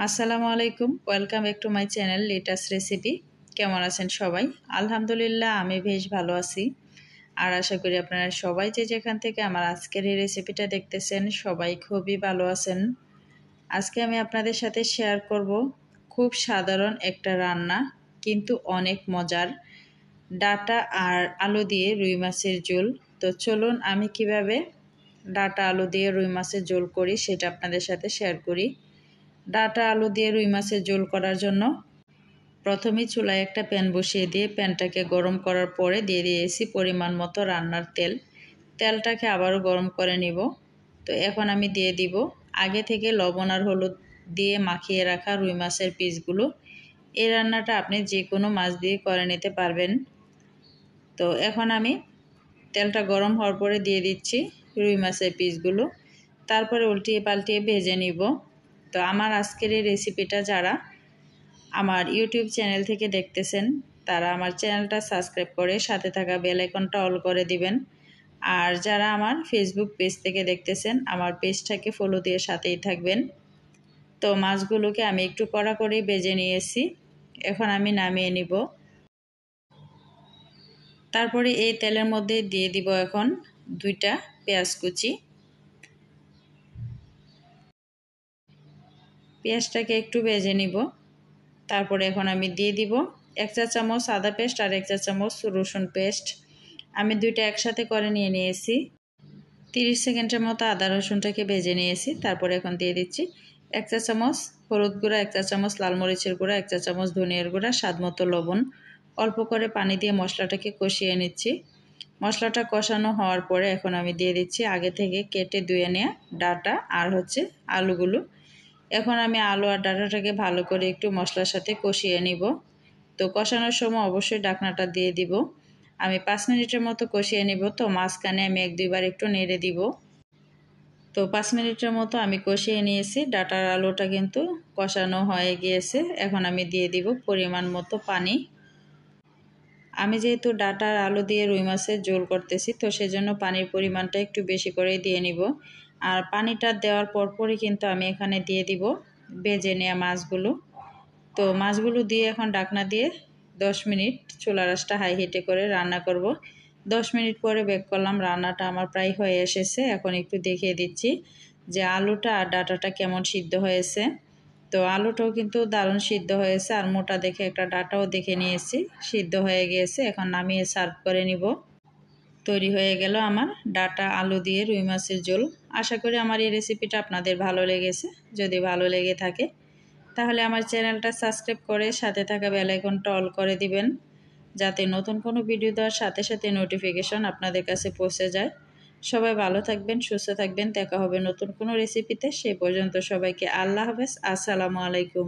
আসসালামু আলাইকুম, welcome back to my channel লিটাস রেসিপি। কেমন আছেন সবাই? আলহামদুলিল্লাহ, আমি বেশ ভালো আছি। আর আশা করি আপনারা সবাই যে যেখান থেকে আমার আজকের এই রেসিপিটা দেখতেছেন সবাই খুবই ভালো আছেন। আজকে আমি আপনাদের সাথে শেয়ার করব খুব সাধারণ একটা রান্না, কিন্তু অনেক মজার, ডাটা আর আলু দিয়ে রুই মাছের ঝোল। তো চলুন আমি কিভাবে ডাটা আলু দিয়ে রুই মাছের ঝোল করি সেটা আপনাদের সাথে শেয়ার করি। ডাটা আলু দিয়ে রুই মাছের ঝোল করার জন্য প্রথমেই চুলায় একটা প্যান বসিয়ে দিয়ে প্যানটাকে গরম করার পরে দিয়ে দিয়েছি পরিমাণ মতো রান্নার তেল। তেলটাকে আবারও গরম করে নিব। তো এখন আমি দিয়ে দিব আগে থেকে লবণ আর হলুদ দিয়ে মাখিয়ে রাখা রুই মাছের পিসগুলো। এই রান্নাটা আপনি যে কোনো মাছ দিয়ে করে নিতে পারবেন। তো এখন আমি তেলটা গরম হওয়ার পরে দিয়ে দিচ্ছি রুই মাছের পিসগুলো, তারপরে উল্টিয়ে পাল্টিয়ে ভেজে নিব। তো আমার আজকের এই রেসিপিটা যারা আমার ইউটিউব চ্যানেল থেকে দেখতেছেন তারা আমার চ্যানেলটা সাবস্ক্রাইব করে সাথে থাকা বেল আইকনটা অল করে দিবেন। আর যারা আমার ফেসবুক পেজ থেকে দেখতেছেন আমার পেজটাকে ফলো দিয়ে সাথেই থাকবেন। তো মাছগুলোকে আমি একটু কড়া করে ভেজে নিয়েছি, এখন আমি নামিয়ে নিব। তারপরে এই তেলের মধ্যে দিয়ে দিব এখন 2টা পেঁয়াজ কুচি। পেঁয়াজটাকে একটু ভেজে নিব। তারপরে এখন আমি দিয়ে দিব 1 চা চামচ আদা পেস্ট আর 1 চা চামচ রসুন পেস্ট। আমি দুইটা একসাথে করে নিয়েছি। 30 সেকেন্ডের মতো আদা রসুনটাকে ভেজে নিয়েছি। তারপরে এখন দিয়ে দিচ্ছি 1 চা চামচ হলুদ গুঁড়া, 1 চা চামচ লাল মরিচের গুঁড়া, 1 চা চামচ ধনিয়ার গুঁড়া, স্বাদ মতো লবণ। অল্প করে পানি দিয়ে মশলাটাকে কষিয়ে নিচ্ছি। মশলাটা কষানো হওয়ার পরে এখন আমি দিয়ে দিচ্ছি আগে থেকে কেটে ধুয়ে নেওয়া ডাটা আর আলুগুলো। এখন আমি আলু আর ডাটাটাকে ভালো করে একটু মশলার সাথে কষিয়ে নিব। তো কষানোর সময় অবশ্যই ঢাকনাটা দিয়ে দিব। আমি 5 মিনিটের মতো কষিয়ে নিব। তো মাঝখানে আমি 1-2 বার একটু নেড়ে দিব। তো 5 মিনিটের মতো আমি কষিয়ে নিয়েছি। ডাটার আলুটা কিন্তু কষানো হয়ে গিয়েছে। এখন আমি দিয়ে দিব পরিমাণ মতো পানি। আমি যেহেতু ডাটা আর আলু দিয়ে রুই মাছের ঝোল করতেছি, তো সেজন্য পানির পরিমাণটা একটু বেশি করেই দিয়ে নিব। আর পানিটা দেওয়ার পরপরই কিন্তু আমি এখানে দিয়ে দিব ভেজে নেওয়া মাছগুলো। তো মাছগুলো দিয়ে এখন ঢাকনা দিয়ে 10 মিনিট চুলার আঁচটা হাই হিটে করে রান্না করব। 10 মিনিট পরে ব্যাক করলাম, রান্নাটা আমার প্রায় হয়ে এসেছে। এখন একটু দেখিয়ে দিচ্ছি যে আলুটা আর ডাটাটা কেমন সিদ্ধ হয়েছে। তো আলুটাও কিন্তু দারুণ সিদ্ধ হয়েছে, আর মোটা দেখে একটা ডাটাও দেখে নিয়েছি সিদ্ধ হয়ে গিয়েছে। এখন নামিয়ে সার্ভ করে নিব। তৈরি হয়ে গেল আমার ডাটা আলু দিয়ে রুই মাছের ঝোল। আশা করি আমার এই রেসিপিটা আপনাদের ভালো লেগেছে। যদি ভালো লেগে থাকে তাহলে আমার চ্যানেলটা সাবস্ক্রাইব করে সাথে থাকা বেল আইকনটা অল করে দিবেন, যাতে নতুন কোনো ভিডিও দেওয়ার সাথে সাথে নোটিফিকেশন আপনাদের কাছে পৌঁছে যায়। সবাই ভালো থাকবেন, সুস্থ থাকবেন। দেখা হবে নতুন কোনো রেসিপিতে। সেই পর্যন্ত সবাইকে আল্লাহ হাফেজ, আসসালামু আলাইকুম।